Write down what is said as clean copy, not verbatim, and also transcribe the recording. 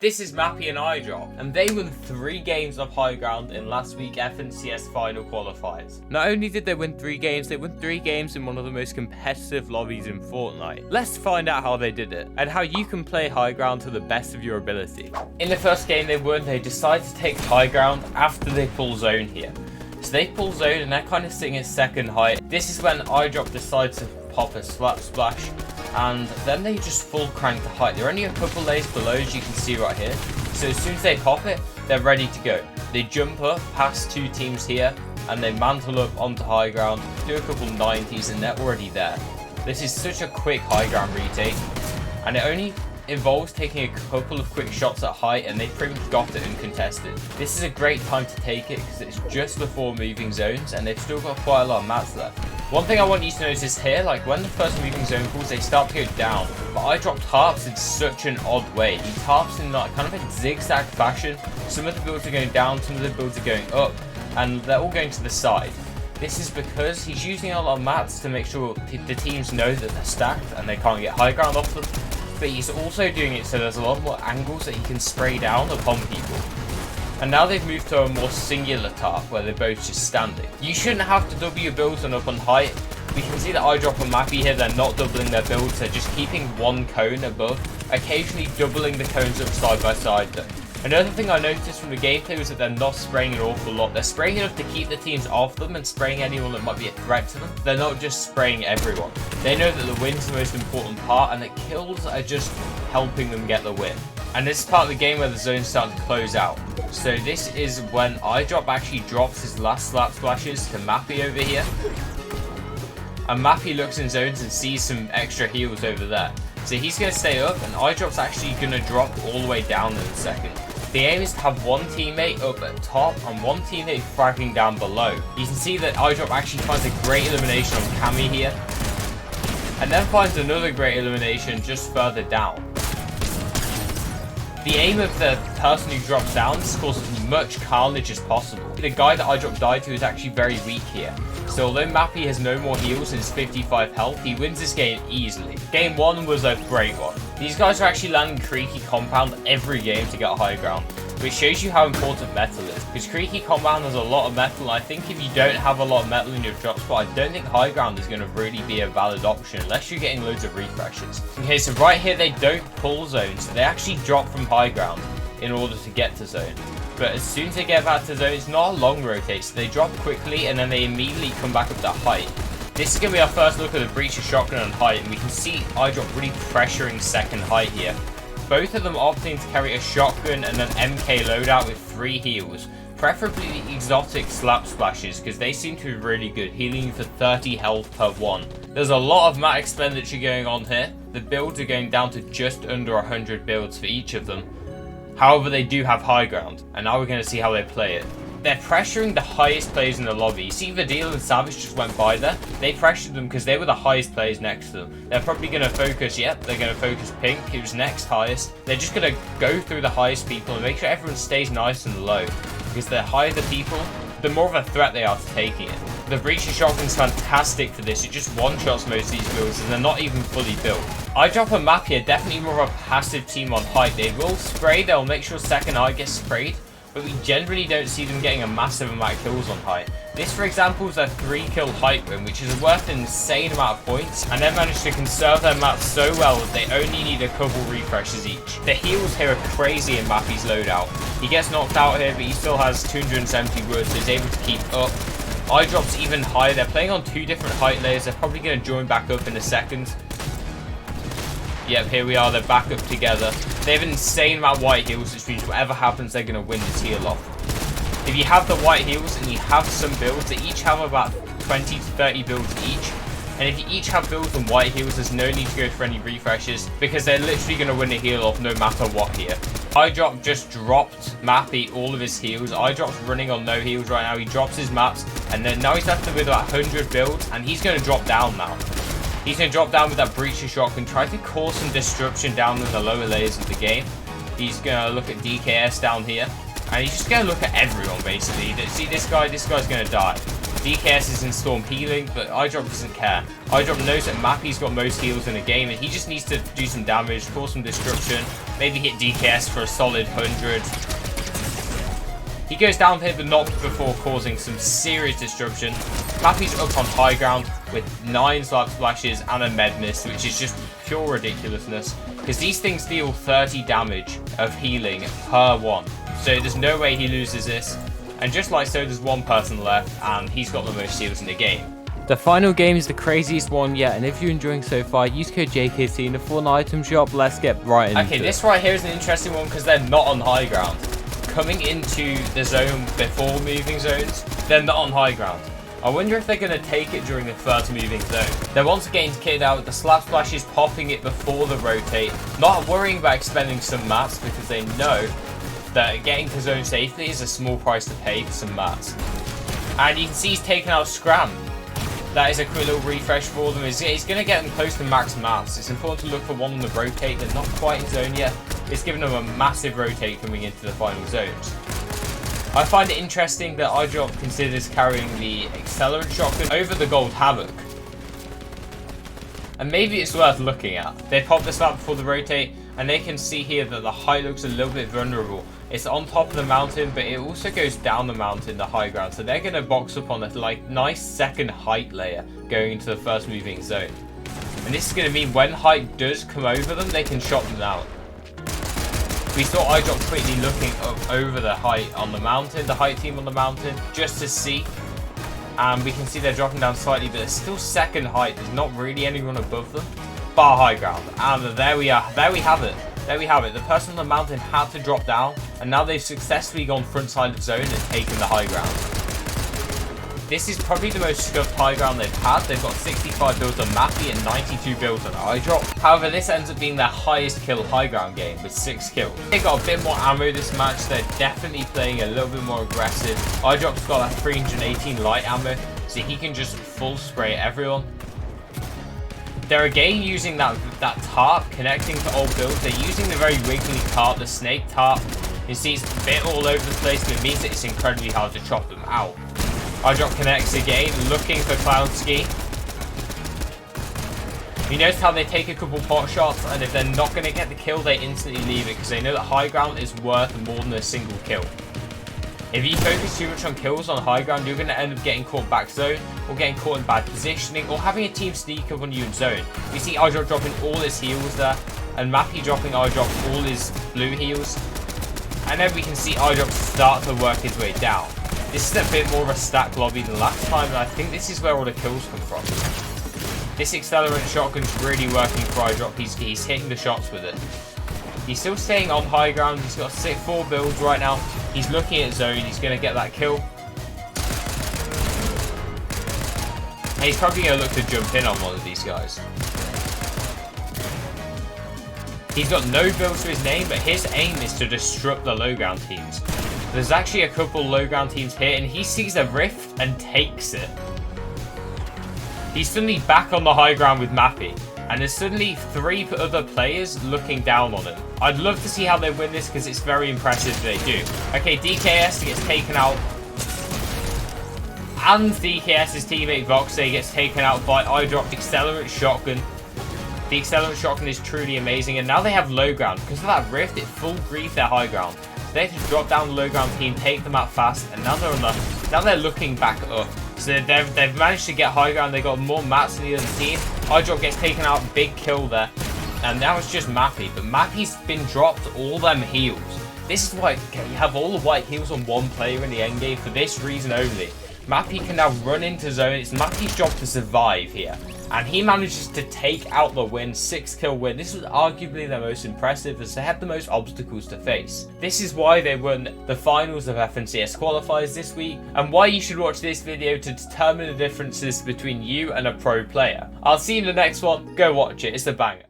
This is Mappi and IDrop, and they won 3 games of high ground in last week's FNCS final qualifiers. Not only did they win 3 games, they won 3 games in one of the most competitive lobbies in Fortnite. Let's find out how they did it, and how you can play high ground to the best of your ability. In the first game they won, they decided to take high ground after they pull zone here. So they pull zone and they're kind of sitting at second height. This is when IDrop decides to pop a slap splash, and then they just full crank the height. They're only a couple layers below, as you can see right here. So as soon as they pop it, they're ready to go. They jump up past 2 teams here, and they mantle up onto high ground, do a couple 90s, and they're already there. This is such a quick high ground retake, and it only involves taking a couple of quick shots at height, and they pretty much got it uncontested. This is a great time to take it because it's just before moving zones, and they've still got quite a lot of mats left. One thing I want you to notice here, like when the first moving zone pulls, they start to go down. But IDrop tarps in such an odd way. He tarps in like kind of a zigzag fashion. Some of the builds are going down, some of the builds are going up, and they're all going to the side. This is because he's using a lot of mats to make sure the teams know that they're stacked and they can't get high ground off them. But he's also doing it so there's a lot more angles that he can spray down upon people. And now they've moved to a more singular tarp where they're both just standing. You shouldn't have to double your builds on up on height. We can see that IDrop and Mappi here, they're not doubling their builds, they're just keeping one cone above, occasionally doubling the cones up side by side though. Another thing I noticed from the gameplay was that they're not spraying an awful lot. They're spraying enough to keep the teams off them and spraying anyone that might be a threat to them. They're not just spraying everyone. They know that the win's the most important part, and that kills are just helping them get the win. And this is part of the game where the zone's starting to close out. So this is when IDrop actually drops his last slap splashes to Mappi over here. And Mappi looks in zones and sees some extra heals over there. So he's going to stay up, and IDrop's actually going to drop all the way down in a second. The aim is to have one teammate up at top and one teammate fragging down below. You can see that IDrop actually finds a great elimination on Cammy here, and then finds another great elimination just further down. The aim of the person who drops down is to cause as much carnage as possible. The guy that IDrop died to is actually very weak here. So although Mappi has no more heals and is 55 health, he wins this game easily. Game 1 was a great one. These guys are actually landing Creaky Compound every game to get high ground, which shows you how important metal is. Because Creaky Compound has a lot of metal, and I think if you don't have a lot of metal in your drop spot, I don't think high ground is going to really be a valid option unless you're getting loads of refreshes. Okay, so right here they don't pull zone, so they actually drop from high ground in order to get to zone. But as soon as they get back to zone, it's not a long rotate, so they drop quickly and then they immediately come back up to height. This is going to be our first look at the breacher shotgun on height, and we can see IDrop really pressuring second height here. Both of them opting to carry a shotgun and an MK loadout with 3 heals, preferably the exotic slap splashes because they seem to be really good, healing you for 30 health per one. There's a lot of mat expenditure going on here. The builds are going down to just under 100 builds for each of them. However, they do have high ground, and now we're going to see how they play it. They're pressuring the highest players in the lobby. You see Vadil and Savage just went by there. They pressured them because they were the highest players next to them. They're probably going to focus, yep, they're going to focus Pink, who's next highest. They're just going to go through the highest people and make sure everyone stays nice and low. Because the higher the people, the more of a threat they are to taking it. The breacher shotgun's fantastic for this. It just one-shots most of these builds, and they're not even fully built. IDrop and Mappi are definitely more of a passive team on height. They will spray, they'll make sure second eye gets sprayed, but we generally don't see them getting a massive amount of kills on height. This, for example, is a 3-kill height win, which is worth an insane amount of points, and they've managed to conserve their mats so well that they only need a couple refreshes each. The heals here are crazy in Mappi's loadout. He gets knocked out here, but he still has 270 wood, so he's able to keep up. IDrop's even higher. They're playing on 2 different height layers. They're probably going to join back up in a second. Yep, here we are. They're back up together. They have an insane amount of white heals, which means whatever happens, they're going to win this heal off. If you have the white heals and you have some builds, they each have about 20 to 30 builds each. And if you each have builds and white heals, there's no need to go for any refreshes because they're literally going to win a heal off no matter what here. IDrop just dropped Mappi all of his heals. IDrop's running on no heals right now. He drops his maps, and then now he's left with about 100 builds, and he's going to drop down now. He's going to drop down with that breacher shotgun, try to cause some destruction down in the lower layers of the game. He's going to look at DKS down here, and he's just going to look at everyone basically. See this guy? This guy's going to die. DKS is in Storm healing, but IDrop doesn't care. IDrop knows that Mappi's got most heals in the game, and he just needs to do some damage, cause some destruction, maybe hit DKS for a solid 100. He goes down to hit the knock before causing some serious destruction. Mappi's up on high ground with 9 slap splashes and a med miss, which is just pure ridiculousness, because these things deal 30 damage of healing per one. So there's no way he loses this. And just like so, there's one person left, and he's got the most heals in the game. The final game is the craziest one yet, and if you're enjoying so far, use code JKC in the full item shop. Let's get right into it. Okay, this right here is an interesting one because they're not on high ground. Coming into the zone before moving zones, they're not on high ground. I wonder if they're going to take it during the first moving zone. They're once again kitted out with the slap splashes, popping it before the rotate, not worrying about expending some mats because they know that getting to zone safely is a small price to pay for some mats. And you can see he's taken out Scram. That is a quick little refresh for them. He's going to get them close to max mats. It's important to look for one on the rotate. They're not quite in zone yet. It's given them a massive rotate coming into the final zones. I find it interesting that IDrop considers carrying the Accelerant Shotgun over the Gold Havoc. And maybe it's worth looking at. They pop this out before the rotate, and they can see here that the height looks a little bit vulnerable. It's on top of the mountain, but it also goes down the mountain, the high ground. So they're going to box up on a nice second height layer going into the first moving zone. And this is going to mean when height does come over them, they can shot them down. We saw IDrop quickly looking up over the height on the mountain, the height team on the mountain, just to see. And we can see they're dropping down slightly, but it's still second height. There's not really anyone above them. Bar high ground. And there we are. There we have it. There we have it. The person on the mountain had to drop down, and now they've successfully gone front side of zone and taken the high ground. This is probably the most scuffed high ground they've had. They've got 65 builds on Mappi and 92 builds on IDrop. However, this ends up being their highest kill high ground game with 6 kills. They got a bit more ammo this match. They're definitely playing a little bit more aggressive. IDrop's got that 318 light ammo, so he can just full spray everyone. They're again using that tarp connecting to old builds. They're using the very wiggly tarp, the snake tarp. You see it's a bit all over the place, but it means that it's incredibly hard to chop them out. IDrop connects again, looking for Cloud Ski. You notice how they take a couple pot shots, and if they're not going to get the kill, they instantly leave it because they know that high ground is worth more than a single kill. If you focus too much on kills on high ground, you're going to end up getting caught back zone, or getting caught in bad positioning, or having a team sneak up on you in zone. You see IDrop dropping all his heals there, and Mappi dropping IDrop all his blue heals. And then we can see IDrop start to work his way down. This is a bit more of a stack lobby than last time, and I think this is where all the kills come from. This Accelerant Shotgun's really working for IDrop. He's hitting the shots with it. He's still staying on high ground. He's got 4 builds right now. He's looking at zone. He's going to get that kill. And he's probably going to look to jump in on one of these guys. He's got no builds to his name, but his aim is to disrupt the low ground teams. There's actually a couple low ground teams here, and he sees a rift and takes it. He's suddenly back on the high ground with Mappi, and there's suddenly 3 other players looking down on him. I'd love to see how they win this because it's very impressive they do. Okay, DKS gets taken out, and DKS's teammate Voxay gets taken out by IDrop Accelerant Shotgun. The Accelerant Shotgun is truly amazing, and now they have low ground. Because of that rift, it full griefed their high ground. They have to drop down the low ground team, take them out fast, and now they're looking back up. So they've managed to get high ground. They got more mats than the other team. IDrop gets taken out, big kill there, and now it's just Mappi. But Mappi's been dropped all them heals. This is why you have all the white heals on one player in the endgame for this reason only. Mappi can now run into zone. It's Mappi's job to survive here. And he manages to take out the win, 6 kill win. This was arguably their most impressive as they had the most obstacles to face. This is why they won the finals of FNCS qualifiers this week, and why you should watch this video to determine the differences between you and a pro player. I'll see you in the next one. Go watch it. It's a banger.